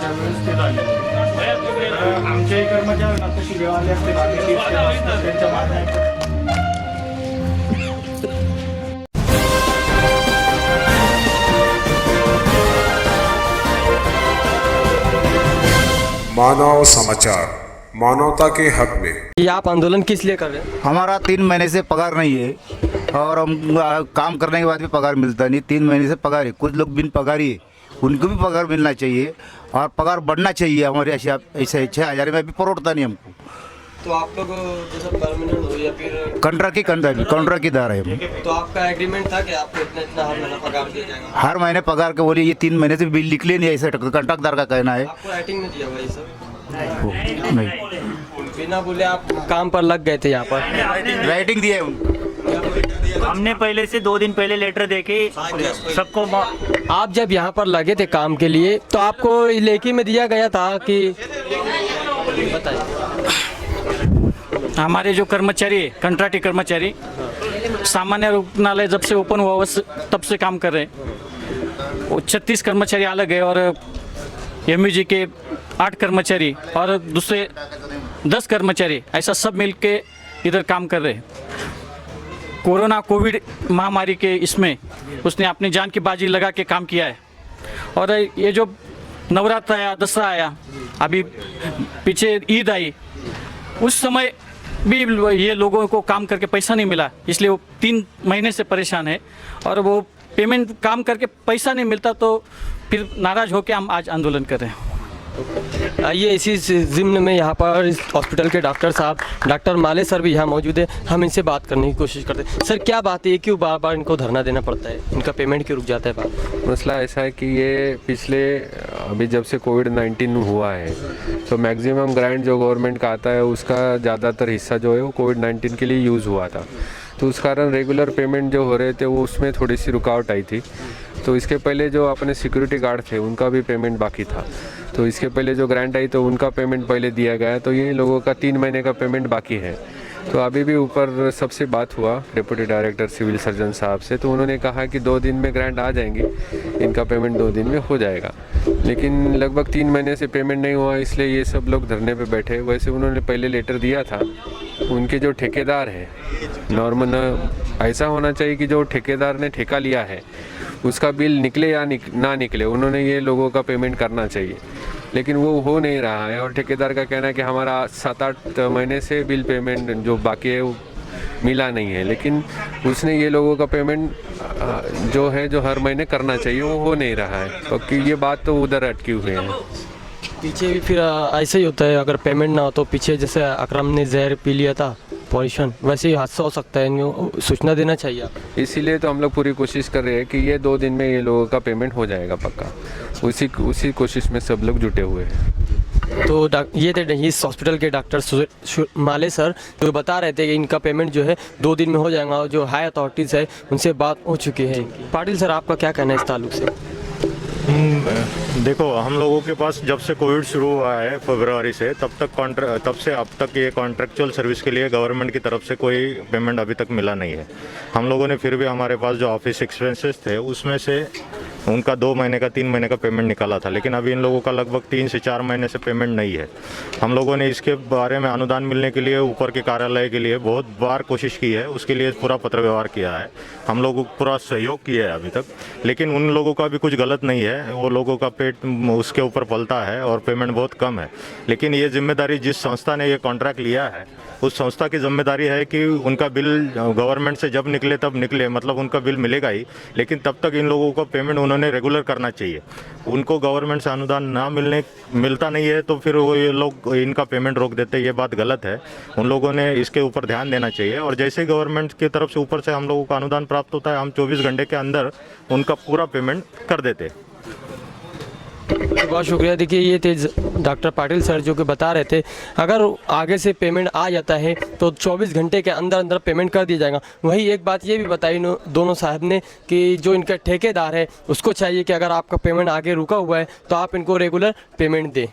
त्या व्यवस्थित आले. तर आमच्याही कर्मचाऱ्यांना तशी वेळ आली असते आम्ही टिप्स देत असतो. त्यांच्या मागण्या मानव समाचार, मानवता के हक में. ये आप आंदोलन किस लिए कर रहे हैं? हमारा 3 महीने से पगार नहीं है और हम काम करने के बाद भी पगार मिलता नहीं. 3 महीने से पगार है. कुछ लोग बिन पगारी है, उनको भी पगार मिलना चाहिए और पगार बढ़ना चाहिए. हमारे ऐसे 6,000 में भी परोड़ता नहीं हमको. तो आप लोग जैसे परमानेंट हो या फिर कॉन्ट्रैक्ट की दार है हम. तो आपका एग्रीमेंट था कि आपको इतना इतना हर महीना पगार दिया जाएगा? हर महीने पगार के बोलिए. ये 3 महीने से बिल निकले नहीं. ऐसा कॉन्ट्रैक्टदार का कहना है. आपको राइटिंग में दिया हुआ ये सब? नहीं, बिना बोले आप काम पर लग गए थे यहाँ पर? राइटिंग दिया है उनको. हमने पहले से 2 दिन पहले लेटर देके सबको आप जब यहाँ पर लगे थे काम के लिए तो आपको लेखी में दिया गया था कि बताइए. हमारे जो कर्मचारी कंट्राक्टी कर्मचारी सामान्य रुग्णालय जब से ओपन हुआ तब से काम कर रहे हैं. वो 36 कर्मचारी अलग है और एमयूजी के 8 कर्मचारी और दूसरे 10 कर्मचारी ऐसा सब मिल के इधर काम कर रहे हैं. कोविड महामारी के इसमें उसने अपनी जान की बाजी लगा के काम किया है. और ये जो नवरात्र आया, दसरा आया, अभी पीछे ईद आई, उस समय भी ये लोगों को काम करके पैसा नहीं मिला, इसलिए वो 3 महीने से परेशान है. और वो पेमेंट काम करके पैसा नहीं मिलता तो फिर नाराज़ होकर हम आज आंदोलन कर रहे हैं. आइए इसी ज़िम्न में यहाँ पर इस हॉस्पिटल के डॉक्टर साहब, डॉक्टर माले सर भी यहाँ मौजूद है. हम इनसे बात करने की कोशिश करते हैं. सर क्या बात है, क्यों बार बार इनको धरना देना पड़ता है, इनका पेमेंट क्यों रुक जाता है? बात मसला ऐसा है कि ये पिछले अभी जब से कोविड-19 हुआ है तो मैक्सिमम ग्रांट जो गवर्नमेंट का आता है उसका ज़्यादातर हिस्सा जो है वो कोविड-19 के लिए यूज़ हुआ था. तो उस कारण रेगुलर पेमेंट जो हो रहे थे वो उसमें थोड़ी सी रुकावट आई थी. तो इसके पहले जो अपने सिक्योरिटी गार्ड थे उनका भी पेमेंट बाकी था. तो इसके पहले जो ग्रांट आई तो उनका पेमेंट पहले दिया गया. तो ये लोगों का 3 महीने का पेमेंट बाकी है. तो अभी भी ऊपर सबसे बात हुआ डिप्टी डायरेक्टर सिविल सर्जन साहब से, तो उन्होंने कहा कि 2 दिन में ग्रांट आ जाएंगी, इनका पेमेंट 2 दिन में हो जाएगा. लेकिन लगभग 3 महीने से पेमेंट नहीं हुआ, इसलिए ये सब लोग धरने पे बैठे. वैसे उन्होंने पहले लेटर दिया था. उनके जो ठेकेदार है, नॉर्मल ऐसा होना चाहिए कि जो ठेकेदार ने ठेका लिया है उसका बिल निकले या ना निकले, उन्होंने ये लोगों का पेमेंट करना चाहिए. लेकिन वो हो नहीं रहा है और ठेकेदार का कहना है कि हमारा 7-8 महीने से बिल पेमेंट जो बाकी है वो मिला नहीं है. लेकिन उसने ये लोगों का पेमेंट जो है जो हर महीने करना चाहिए वो हो नहीं रहा है. क्योंकि ये बात तो उधर अटकी हुई है. पीछे भी फिर ऐसे ही होता है, अगर पेमेंट ना हो तो पीछे जैसे अकरम ने जहर पी लिया था पॉल्यूशन, वैसे ही हादसा हो सकता है. इनको सूचना देना चाहिए. इसीलिए तो हम लोग पूरी कोशिश कर रहे हैं कि ये 2 दिन में ये लोगों का पेमेंट हो जाएगा पक्का. उसी कोशिश में सब लोग जुटे हुए हैं. तो ये थे इस हॉस्पिटल के डॉक्टर माले सर, जो बता रहे थे कि इनका पेमेंट जो है 2 दिन में हो जाएगा. और जो हाई अथॉरिटीज़ है उनसे बात हो चुकी है. पाटिल सर आपका क्या कहना है इस ताल्लुक से? देखो, हम लोगों के पास जब से कोविड शुरू हुआ है फरवरी से तब से अब तक ये कॉन्ट्रेक्चुअल सर्विस के लिए गवर्नमेंट की तरफ से कोई पेमेंट अभी तक मिला नहीं है. हम लोगों ने फिर भी हमारे पास जो ऑफिस एक्सपेंसेस थे उसमें से उनका 2 महीने का 3 महीने का पेमेंट निकाला था. लेकिन अभी इन लोगों का लगभग 3 से 4 महीने से पेमेंट नहीं है. हम लोगों ने इसके बारे में अनुदान मिलने के लिए ऊपर के कार्यालय के लिए बहुत बार कोशिश की है. उसके लिए पूरा पत्र व्यवहार किया है. हम लोगों को पूरा सहयोग किया है अभी तक. लेकिन उन लोगों का भी कुछ गलत नहीं है. वो लोगों का पेट उसके ऊपर पलता है और पेमेंट बहुत कम है. लेकिन ये जिम्मेदारी जिस संस्था ने ये कॉन्ट्रैक्ट लिया है उस संस्था की जिम्मेदारी है कि उनका बिल गवर्नमेंट से जब निकले तब निकले, मतलब उनका बिल मिलेगा ही. लेकिन तब तक इन लोगों का पेमेंट उन्होंने रेगुलर करना चाहिए. उनको गवर्नमेंट से अनुदान ना मिलता नहीं है तो फिर वो ये लोग इनका पेमेंट रोक देते हैं. ये बात गलत है. उन लोगों ने इसके ऊपर ध्यान देना चाहिए. और जैसे ही गवर्नमेंट की तरफ से ऊपर से हम लोगों को अनुदान प्राप्त होता है, हम 24 घंटे के अंदर उनका पूरा पेमेंट कर देते. बहुत शुक्रिया. देखिए ये थे डॉक्टर पाटिल सर जो कि बता रहे थे अगर आगे से पेमेंट आ जाता है तो 24 घंटे के अंदर अंदर पेमेंट कर दिया जाएगा. वहीं एक बात ये भी बताई दोनों साहब ने कि जो इनका ठेकेदार है उसको चाहिए कि अगर आपका पेमेंट आगे रुका हुआ है तो आप इनको रेगुलर पेमेंट दें.